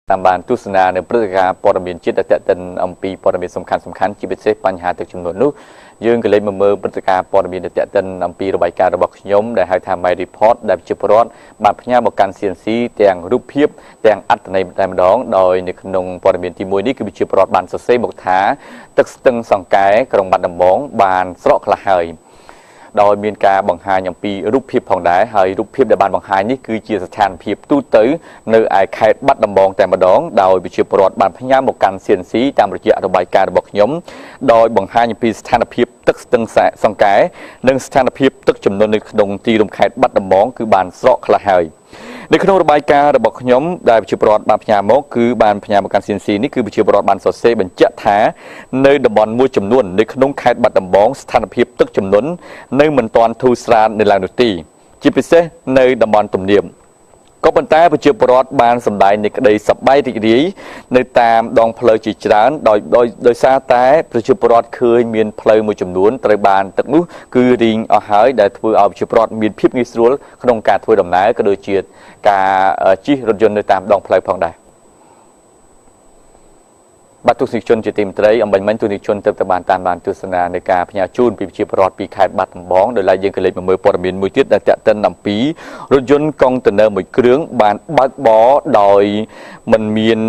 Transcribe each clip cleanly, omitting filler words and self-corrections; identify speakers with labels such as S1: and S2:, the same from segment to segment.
S1: តាមបានទស្សនានៅព្រឹត្តិការណ៍ព័ត៌មានជាតិដែលតេតិនអំពីព័ត៌មានសំខាន់ជាពិសេសបញ្ហាទឹកជំនន់នោះយើងក៏លេចមកមើលព្រឹត្តិការណ៍ព័ត៌មានដែលតេតិនអំពីរបាយការណ៍របស់ខ្ញុំដែលហៅថា My Report ដែលជាប្រវត្តិបានផ្ញើមកកាន់ CNC ទាំងរូបភាពទាំងអត្ថន័យតែម្ដងដោយនៅក្នុងព័ត៌មានទី1នេះគឺវិជាប្រវត្តិបានសរសេរមកថាទឹកស្ទឹងសង្កែក្រុងបាត់ដំបងបានស្រកខ្លះហើយដោយមានការបង្ហាញអំពីរូបភាពផងដែរហើយរូបភាពដែលបានបង្ហាញនេះគឺជាស្ថានភាពទូទៅនៅឯខេត្តបាត់ដំបងតែម្ដងដោយវិជាប្រវត្តិបានផ្ញើមកកាន់ CNC តាមរយៈរបាយការណ៍របស់ខ្ញុំដោយបង្ហាញអំពីស្ថានភាពទឹកស្ទឹងសង្កែនិងស្ថានភាពទឹកជំនន់នៅក្នុងទីរួមខេត្តបាត់ដំបងគឺបានស្រកខ្លះហើយនៅក្នុងរបាយការណ៍របស់ខ្ញុំដែលវិជាប្រវត្តិបានផ្ញើមកគឺបានផ្ញើមកកាន់ CNC នេះគឺវិជាប្រវត្តិបានសរសេរបញ្ជាក់ថានៅតំបន់មួយចំនួននៅក្នុងខេត្តបាត់ដំបងស្ថានភាពទឹកជំនន់នៅមិនទាន់ធូរស្រាលនៅឡើយនោះទេជាពិសេសនៅតំបន់ទំនៀមក៏ប៉ុន្តែប្រជាពលរដ្ឋបានសម្ដែងនៃក្តីសប្បាយរីករាយនៅតាមដងផ្លូវជាច្រើនដោយសារតែប្រជាពលរដ្ឋឃើញមានផ្លូវមួយចំនួនត្រូវបានទឹកនោះគឺរីងអស់ហើយដែលធ្វើឲ្យប្រជាពលរដ្ឋមានភាពងាយស្រួលក្នុងការធ្វើដំណើរក៏ដូចជាការជិះរថយន្តនៅតាមដងផ្លូវផងដែរបាទទស្សនិកជនជាទីមេត្រីអំបញ្ញមិញទស្សនិកជនទៅបានតាមបានទស្សនានៃការផ្ញើជូនពីប្រជាពលរដ្ឋពីខេត្តបាត់ដំបងដោយឡែកយើងក៏លេចមកមើលព័ត៌មានមួយទៀតដែលតាក់ទិនអំពីរថយន្តកុងតឺន័រមួយគ្រឿងបានបើកបរដោយមិនមាន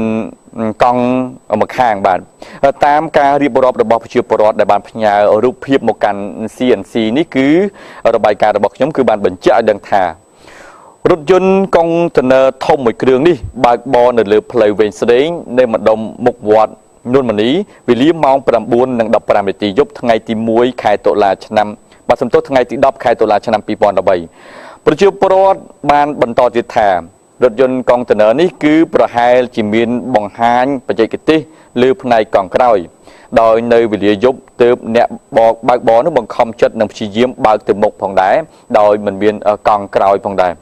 S1: កង់មកខាងបាទតាមការរៀបរាប់របស់ប្រជាពលរដ្ឋដែលបានផ្ញើរូបភាពមកកាន់ CNC នេះគឺរបាយការណ៍របស់ខ្ញុំគឺបានបញ្ជាក់ឲ្យដឹងថារថយន្តកុងតឺន័រធំមួយគ្រឿងនេះបើកបរនៅលើផ្លូវវែងស្ដេងនៅម្ដុំមុខវត្តនួនមនីវេលាម៉ោង 9:15 នាទីយប់ថ្ងៃទី1ខែតុលាឆ្នាំបាទសំទោសថ្ងៃទី10ខែតុលាឆ្នាំ2013ប្រជាពលរដ្ឋបានបន្តទៀតថារថយន្តកុងតឺន័រនេះគឺប្រហែលជាមានបង្ហាញបច្ចេកទេសលើផ្នែកកង់ក្រោយដោយនៅវេលាយប់ទើបអ្នកបើកបរនោះបង្ខំចិត្តនឹងព្យាយាមបើកទៅមុខផងដែរដោយមិនមានកង់ក្រោយផងដែរ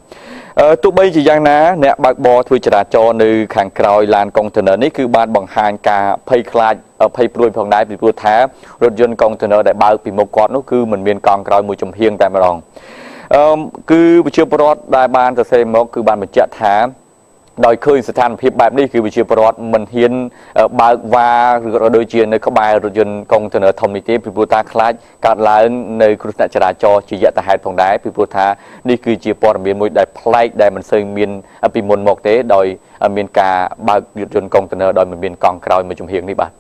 S1: ទោះបីជាយ៉ាងណាអ្នកបើកបរធ្វើចរាចរណ៍នៅខាងក្រោយឡានកុងតឺន័រនេះគឺបានបង្ហាញការភ័យខ្លាចភ័យព្រួយផងដែរពីព្រោះថារថយន្តកុងតឺន័រដែលបើកពីមុខគាត់នោះគឺមិនមានកង់ក្រោយមួយចំហៀងតែម្ដងគឺវិជាប្រវត្តិដែលបានសរសេរមកគឺបានបញ្ជាក់ថាដោយឃើញស្ថានភាពបែបនេះគឺវិជាប្រវត្តិមិនហ៊ានបើកវ៉ាឬក៏ដូចជានៅក្បែររថយន្តកុងតឺន័រធំនេះទេពីព្រោះថាខ្លាចកើតឡើងនៅគ្រោះថ្នាក់ចរាចរណ៍ជាយថាហេតុផងដែរពីព្រោះថានេះគឺជាព័ត៌មានមួយដែលប្លែកដែលមិនសូវមានពីមុនមកទេដោយមានការបើករថយន្តកុងតឺន័រដោយមិនមានកង់ក្រោយមួយចំហៀងនេះបាទ